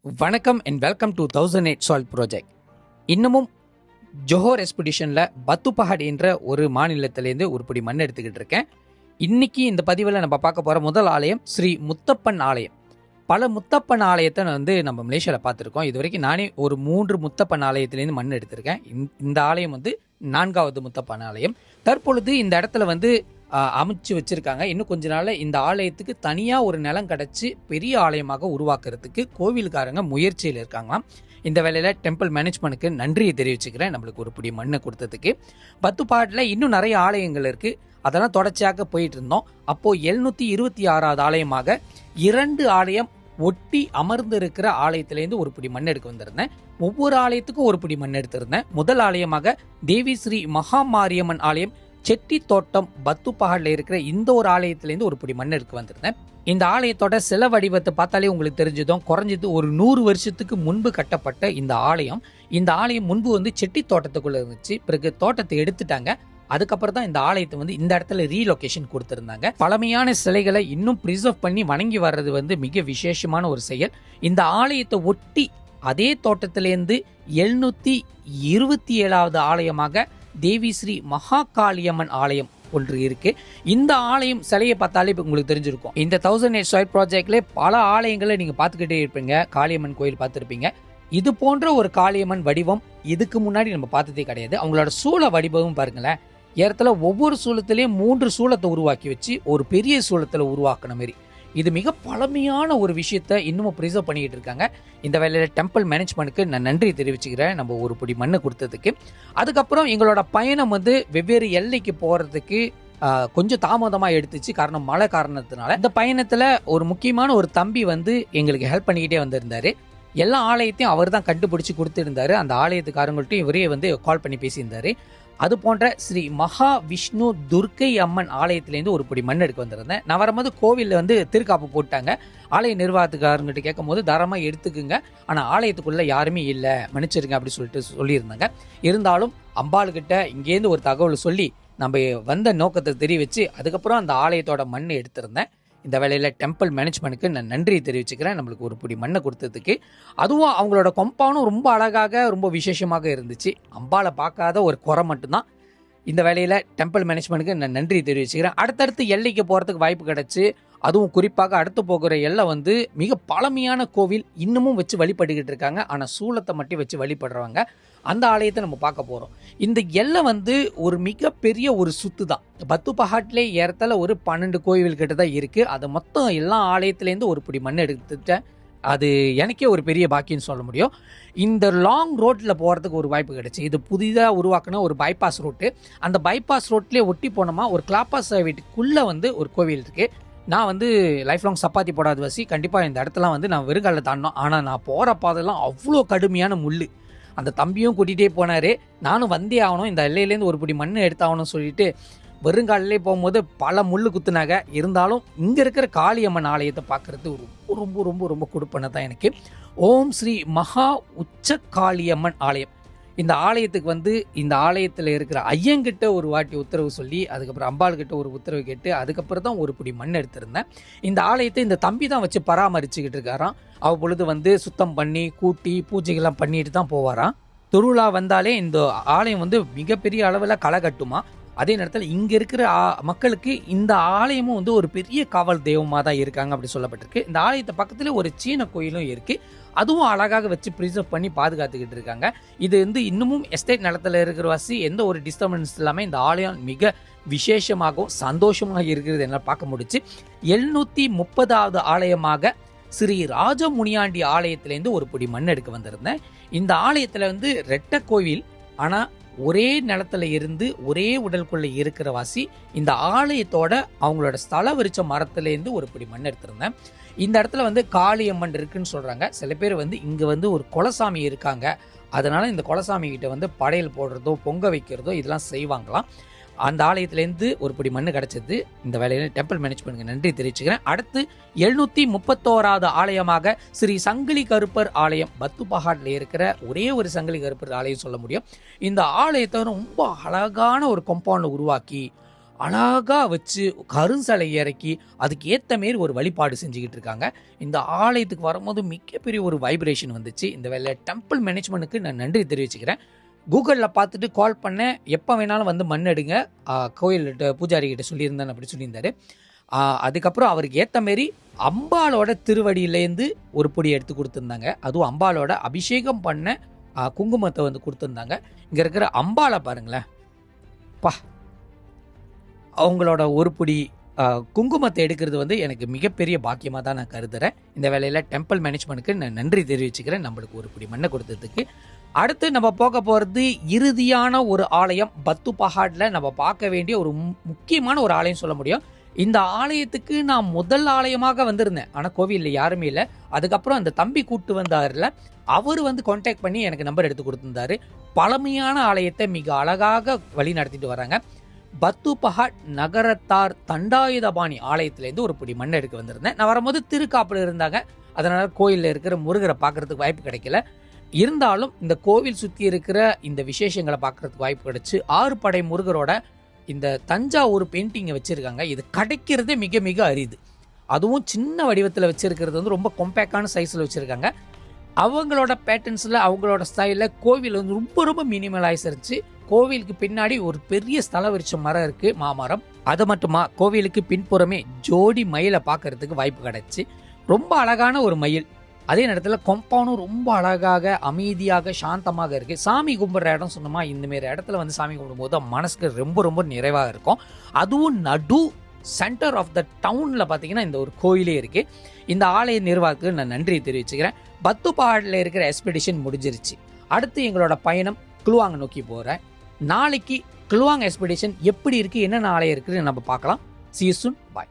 வணக்கம் and welcome to 1008 salt project. இன்னமும் Johor எக்ஸ்பிடிஷனில் பத்துப்பஹாட் என்ற ஒரு மாநிலத்திலேருந்து ஒரு மண் எடுத்துக்கிட்டு இருக்கேன். இன்னைக்கு இந்த பதிவில் நம்ம பார்க்க போகிற முதல் ஆலயம் ஸ்ரீ முத்தப்பன் ஆலயம். பல முத்தப்பன் ஆலயத்தை நம்ம மலேசியாவில் பார்த்துருக்கோம். இது வரைக்கும் நானே ஒரு 3 முத்தப்பன் ஆலயத்திலேருந்து மண் எடுத்திருக்கேன். இந்த ஆலயம் 4வது முத்தப்பன் ஆலயம். தற்பொழுது இந்த இடத்துல அமைச்சு வச்சிருக்காங்க. இன்னும் கொஞ்ச நாள் இந்த ஆலயத்துக்கு தனியாக ஒரு நிலம் கிடச்சி பெரிய ஆலயமாக உருவாக்குறதுக்கு கோவிலுக்காரங்க முயற்சியில் இருக்காங்களாம். இந்த வேலையில் டெம்பிள் மேனேஜ்மெண்ட்டுக்கு நன்றியை தெரிவிச்சுக்கிறேன், நம்மளுக்கு ஒரு பிடி மண்ணை கொடுத்ததுக்கு. பத்துப்பாட்டில் இன்னும் நிறைய ஆலயங்கள் இருக்குது, அதெல்லாம் தொடர்ச்சியாக போயிட்டு இருந்தோம். அப்போது 726வது ஆலயமாக 2 ஆலயம் ஒட்டி அமர்ந்து இருக்கிற ஆலயத்திலேருந்து ஒரு பிடி மண் எடுக்க வந்திருந்தேன். ஒவ்வொரு ஆலயத்துக்கும் ஒரு பிடி மண் எடுத்திருந்தேன். முதல் ஆலயமாக தேவி ஸ்ரீ மகாமாரியம்மன் ஆலயம் செட்டி தோட்டம் பத்துப்பஹாட்ல இருக்கிற இந்த ஒரு ஆலயத்திலேருந்து ஒரு பிடி மண் எடுக்க வந்திருந்தேன். இந்த ஆலயத்தோட சில வடிவத்தை பார்த்தாலே உங்களுக்கு தெரிஞ்சதும் குறைஞ்சது ஒரு 100 வருஷத்துக்கு முன்பு கட்டப்பட்ட இந்த ஆலயம் முன்பு செட்டி தோட்டத்துக்குள்ள இருந்துச்சு. பிறகு தோட்டத்தை எடுத்துட்டாங்க. அதுக்கப்புறம் தான் இந்த ஆலயத்தை இந்த இடத்துல ரீலொகேஷன் கொடுத்திருந்தாங்க. பழமையான சிலைகளை இன்னும் பிரிசர்வ் பண்ணி வணங்கி வர்றது மிக விசேஷமான ஒரு செயல். இந்த ஆலயத்தை ஒட்டி அதே தோட்டத்திலேருந்து 727வது ஆலயமாக தேவி ஸ்ரீ மகாகாளியம்மன் ஆலயம் ஒன்று இருக்கு. இந்த ஆலயம் சிலையை பார்த்தாலே இப்போ உங்களுக்கு தெரிஞ்சிருக்கும். இந்த 1008 சால்ட் ப்ராஜெக்ட்ல பல ஆலயங்களை நீங்க பார்த்துக்கிட்டே இருப்பீங்க. காளியம்மன் கோயில் பார்த்துருப்பீங்க. இது போன்ற ஒரு காளியம்மன் வடிவம் இதுக்கு முன்னாடி நம்ம பார்த்ததே கிடையாது. அவங்களோட சூள வடிவமும் பாருங்களேன். ஏறத்துல ஒவ்வொரு சூளத்திலையும் 3 சூளத்தை உருவாக்கி வச்சு ஒரு பெரிய சூளத்துல உருவாக்குன மாதிரி இது மிக பழமையான ஒரு விஷயத்த இன்னமும் ப்ரிசர்வ் பண்ணிக்கிட்டு இருக்காங்க. இந்த வேலையில் டெம்பிள் மேனேஜ்மெண்ட்டுக்கு நான் நன்றி தெரிவிச்சுக்கிறேன், நம்ம ஒரு பிடி மண்ணை கொடுத்ததுக்கு. அதுக்கப்புறம் எங்களோட பயணம் வெவ்வேறு எல்லைக்கு போகிறதுக்கு கொஞ்சம் தாமதமாக எடுத்துச்சு, காரணம் மழை காரணத்தினால. இந்த பயணத்தில் ஒரு முக்கியமான ஒரு தம்பி எங்களுக்கு ஹெல்ப் பண்ணிக்கிட்டே வந்திருந்தாரு. எல்லா ஆலயத்தையும் அவர் தான் கண்டுபிடிச்சி கொடுத்துருந்தாரு. அந்த ஆலயத்துக்காரங்கள்ட்டையும் இவரே கால் பண்ணி பேசியிருந்தாரு. அது போன்ற ஸ்ரீ மகா விஷ்ணு துர்க்கை அம்மன் ஆலயத்திலேருந்து ஒரு பிடி மண் எடுக்க வந்திருந்தேன். நான் வரும்போது கோவிலில் திருக்காப்பு போட்டாங்க. ஆலய நிர்வாகத்துக்காரங்கிட்ட கேட்கும் போது தாராளமாக எடுத்துக்குங்க, ஆனால் ஆலயத்துக்குள்ளே யாருமே இல்லை, மன்னிச்சிருங்க அப்படி சொல்லியிருந்தாங்க. இருந்தாலும் அம்பாளுக்கிட்ட இங்கேருந்து ஒரு தகவல் சொல்லி நம்ம வந்த நோக்கத்தை தெரிவித்து அதுக்கப்புறம் அந்த ஆலயத்தோட மண்ணை எடுத்திருந்தேன். இந்த வேலையில் டெம்பிள் மேனேஜ்மெண்ட்டுக்கு நான் நன்றி தெரிவிச்சுக்கிறேன், நம்மளுக்கு ஒரு பிடி மண்ணை கொடுத்ததுக்கு. அதுவும் அவங்களோட கொம்பானும் ரொம்ப அழகாக ரொம்ப விசேஷமாக இருந்துச்சு. அம்பாலை பார்க்காத ஒரு குறை மட்டும்தான். இந்த வேலையில் டெம்பிள் மேனேஜ்மெண்ட்டுக்கு நான் நன்றி தெரிவிச்சுக்கிறேன். அடுத்தடுத்து எல்லைக்கு போகிறதுக்கு வாய்ப்பு கிடச்சி, அதுவும் குறிப்பாக அடுத்து போகிற எல்லை மிக பழமையான கோவில் இன்னமும் வச்சு வழிபட்டுக்கிட்டு இருக்காங்க. ஆனால் சூளத்தை மட்டும் வச்சு வழிபடுறவங்க அந்த ஆலயத்தை நம்ம பார்க்க போகிறோம். இந்த எல்லை ஒரு மிகப்பெரிய ஒரு சுத்து தான். பத்துப்பஹாட்லே ஏறத்தால ஒரு 12 கோவில் கிட்ட தான் இருக்குது. அது மொத்தம் எல்லா ஆலயத்துலேருந்து ஒரு பிடி மண் எடுத்துட்டேன். அது எனக்கே ஒரு பெரிய பாக்கியன்னு சொல்ல முடியும். இந்த லாங் ரோட்டில் போகிறதுக்கு ஒரு வாய்ப்பு கிடச்சி. இது புதிதாக உருவாக்குன ஒரு பைபாஸ் ரோட்டு. அந்த பைபாஸ் ரோட்லேயே ஒட்டி போனோமா ஒரு கிளாப்பாஸ் வீட்டுக்குள்ளே ஒரு கோவில் இருக்குது. நான் லைஃப் லாங் சப்பாத்தி போடாத வசி கண்டிப்பாக இந்த இடத்துல நான் வெறுங்காலில் தாண்டினோம். ஆனால் நான் போகிற பாதெல்லாம் அவ்வளோ கடுமையான முள். அந்த தம்பியும் கூட்டிகிட்டே போனார். நானும் வந்தே ஆகணும், இந்த எல்லையிலேருந்து ஒரு பிடி மண் எடுத்தாகணும்னு சொல்லிட்டு வெறுங்காலிலே போகும்போது பல முள் குத்துனாங்க. இருந்தாலும் இங்கே இருக்கிற காளியம்மன் ஆலயத்தை பார்க்குறது ரொம்ப ரொம்ப ரொம்ப ரொம்ப கொடுப்பனை தான் எனக்கு. ஓம் ஸ்ரீ மகா உச்ச காளியம்மன் ஆலயம். இந்த ஆலயத்துக்கு இந்த ஆலயத்தில் இருக்கிற ஐயங்கிட்ட ஒரு வாட்டி உத்தரவு சொல்லி அதுக்கப்புறம் அம்பாள்கிட்ட ஒரு உத்தரவு கேட்டு அதுக்கப்புறம் தான் ஒரு பிடி மண் எடுத்திருந்தேன். இந்த ஆலயத்தை இந்த தம்பி தான் வச்சு பராமரிச்சுக்கிட்டு இருக்காராம். அவ்வப்பொழுது சுத்தம் பண்ணி கூட்டி பூஜைகள்லாம் பண்ணிட்டு தான் போவாராம். திருவிழா வந்தாலே இந்த ஆலயம் மிகப்பெரிய அளவில் களை கட்டுமா. அதே நேரத்தில் இங்கே இருக்கிற மக்களுக்கு இந்த ஆலயமும் ஒரு பெரிய காவல் தெய்வமாக தான் இருக்காங்க அப்படி சொல்லப்பட்டிருக்கு. இந்த ஆலயத்தை பக்கத்தில் ஒரு சீன கோயிலும் இருக்குது. அதுவும் அழகாக வச்சு ப்ரிசர்வ் பண்ணி பாதுகாத்துக்கிட்டு இருக்காங்க. இது இன்னமும் எஸ்டேட் நிலத்தில் இருக்கிற வாசி எந்த ஒரு டிஸ்டர்பன்ஸ் இல்லாமல் இந்த ஆலயம் மிக விசேஷமாகவும் சந்தோஷமாக இருக்கிறது என்னால் பார்க்க முடிச்சு. 730வது ஆலயமாக ஸ்ரீ ராஜமுனியாண்டி ஆலயத்திலேருந்து ஒரு பிடி மண் எடுக்க வந்திருந்தேன். இந்த ஆலயத்தில் ரெட்டை கோவில், ஆனால் ஒரே நிலத்துல இருந்து ஒரே உடலுக்குள்ள இருக்கிற வாசி இந்த ஆலயத்தோட அவங்களோட ஸ்தல விருச்ச மரத்துலேருந்து ஒரு பிடி மண் எடுத்திருந்தேன். இந்த இடத்துல காளியம்மன் இருக்குன்னு சொல்றாங்க. சில பேர் இங்க ஒரு குலசாமி இருக்காங்க, அதனால இந்த குலசாமி கிட்ட படையல் போடுறதோ பொங்க வைக்கிறதோ இதெல்லாம் செய்வாங்களாம். அந்த ஆலயத்திலேருந்து ஒரு பிடி மண் கிடைச்சது. இந்த வேலையில் டெம்பிள் மேனேஜ்மெண்ட்டுக்கு நன்றி தெரிவிச்சுக்கிறேன். அடுத்து 731வது ஆலயமாக ஸ்ரீ சங்கிலி கருப்பர் ஆலயம். பத்துப்பஹாட்ல இருக்கிற ஒரே ஒரு சங்கிலி கருப்பர் ஆலயம் சொல்ல முடியும். இந்த ஆலயத்தை ரொம்ப அழகான ஒரு காம்பவுண்ட் உருவாக்கி அழகாக வச்சு கருஞ்சலை இறக்கி அதுக்கு ஏற்ற மாரி ஒரு வழிபாடு செஞ்சுக்கிட்டு இருக்காங்க. இந்த ஆலயத்துக்கு வரும்போது மிகப்பெரிய ஒரு வைப்ரேஷன் வந்துச்சு. இந்த வேலை டெம்பிள் மேனேஜ்மெண்ட்டுக்கு நான் நன்றி தெரிவிச்சுக்கிறேன். கூகுளில் பார்த்துட்டு கால் பண்ணேன், எப்போ வேணாலும் வந்து மண் எடுங்க, கோயில்கிட்ட பூஜாரி கிட்ட சொல்லியிருந்தேன் அப்படி சொல்லியிருந்தாரு. அதுக்கப்புறம் அவருக்கு ஏற்ற மாரி அம்பாலோட திருவடியிலேருந்து ஒரு பொடி எடுத்து கொடுத்துருந்தாங்க. அதுவும் அம்பாலோட அபிஷேகம் பண்ண குங்குமத்தை வந்து கொடுத்துருந்தாங்க. இங்கே இருக்கிற அம்பாலை பாருங்களேன், பா, அவங்களோட ஒரு பொடி குங்குமத்தை எடுக்கிறது வந்து எனக்கு மிகப்பெரிய பாக்கியமாக தான் நான் கருதுகிறேன். இந்த வேலையில் டெம்பிள் மேனேஜ்மெண்ட்டுக்கு நான் நன்றி தெரிவிச்சுக்கிறேன், நம்மளுக்கு ஒரு பொடி மண்ணை கொடுத்ததுக்கு. அடுத்து நம்ம போக போகிறது இறுதியான ஒரு ஆலயம். பத்து பஹாடில் நம்ம பார்க்க வேண்டிய ஒரு முக்கியமான ஒரு ஆலயம் சொல்ல முடியும். இந்த ஆலயத்துக்கு நான் முதல் ஆலயமாக வந்திருந்தேன், ஆனால் கோவிலில் யாருமே இல்லை. அதுக்கப்புறம் அந்த தம்பி கூப்பிட்டு வந்தார்ல, அவர் வந்து கான்டாக்ட் பண்ணி எனக்கு நம்பர் எடுத்து கொடுத்துருந்தாரு. பழமையான ஆலயத்தை மிக அழகாக வழி நடத்திட்டு வராங்க. பத்து பஹாட் நகரத்தார் தண்டாயுதபாணி ஆலயத்திலேருந்து ஒரு பிடி மண் எடுக்க வந்திருந்தேன். நான் வரும்போது திருக்காப்பில் இருந்தாங்க, அதனால கோயிலில் இருக்கிற முருகரை பார்க்கறதுக்கு வாய்ப்பு கிடைக்கல. இருந்தாலும் இந்த கோவில் சுற்றி இருக்கிற இந்த விசேஷங்களை பார்க்கறதுக்கு வாய்ப்பு கிடைச்சு 6 படை முருகரோட இந்த தஞ்சாவூர் பெயிண்டிங்கை வச்சுருக்காங்க. இது கிடைக்கிறதே மிக மிக அரிது. அதுவும் சின்ன வடிவத்தில் வச்சுருக்கிறது வந்து ரொம்ப காம்பேக்டான சைஸில் வச்சுருக்காங்க. அவங்களோட பேட்டர்ன்ஸில் அவங்களோட ஸ்டைலில் கோவில் வந்து ரொம்ப ரொம்ப மினிமலைஸ் இருந்துச்சு. கோவிலுக்கு பின்னாடி ஒரு பெரிய ஸ்தல விருட்ச மரம் இருக்குது, மாமரம். அது மட்டுமா, கோவிலுக்கு பின்புறமே ஜோடி மயிலை பார்க்கறதுக்கு வாய்ப்பு கிடைச்சி. ரொம்ப அழகான ஒரு மயில். அதே நேரத்தில் கொம்பவுண்டும் ரொம்ப அழகாக அமைதியாக சாந்தமாக இருக்குது. சாமி கும்பிட்ற இடம் சொன்னோமா, இந்தமாரி இடத்துல வந்து சாமி கும்பிடும்போது மனசுக்கு ரொம்ப ரொம்ப நிறைவாக இருக்கும். அதுவும் நடு சென்டர் ஆஃப் த டவுனில் பார்த்தீங்கன்னா இந்த ஒரு கோயிலே இருக்குது. இந்த ஆலய நிர்வாகத்துக்கு நான் நன்றி தெரிவிச்சுக்கிறேன். பத்து பஹாடில் இருக்கிற எக்ஸ்பெடிஷன் முடிஞ்சிருச்சு. அடுத்து எங்களோட பயணம் கிலுவாங் நோக்கி போகிறேன். நாளைக்கு கிலுவாங் எக்ஸ்பெடிஷன் எப்படி இருக்குது, என்னென்ன ஆலயம் இருக்குதுன்னு நம்ம பார்க்கலாம். See you soon. Bye.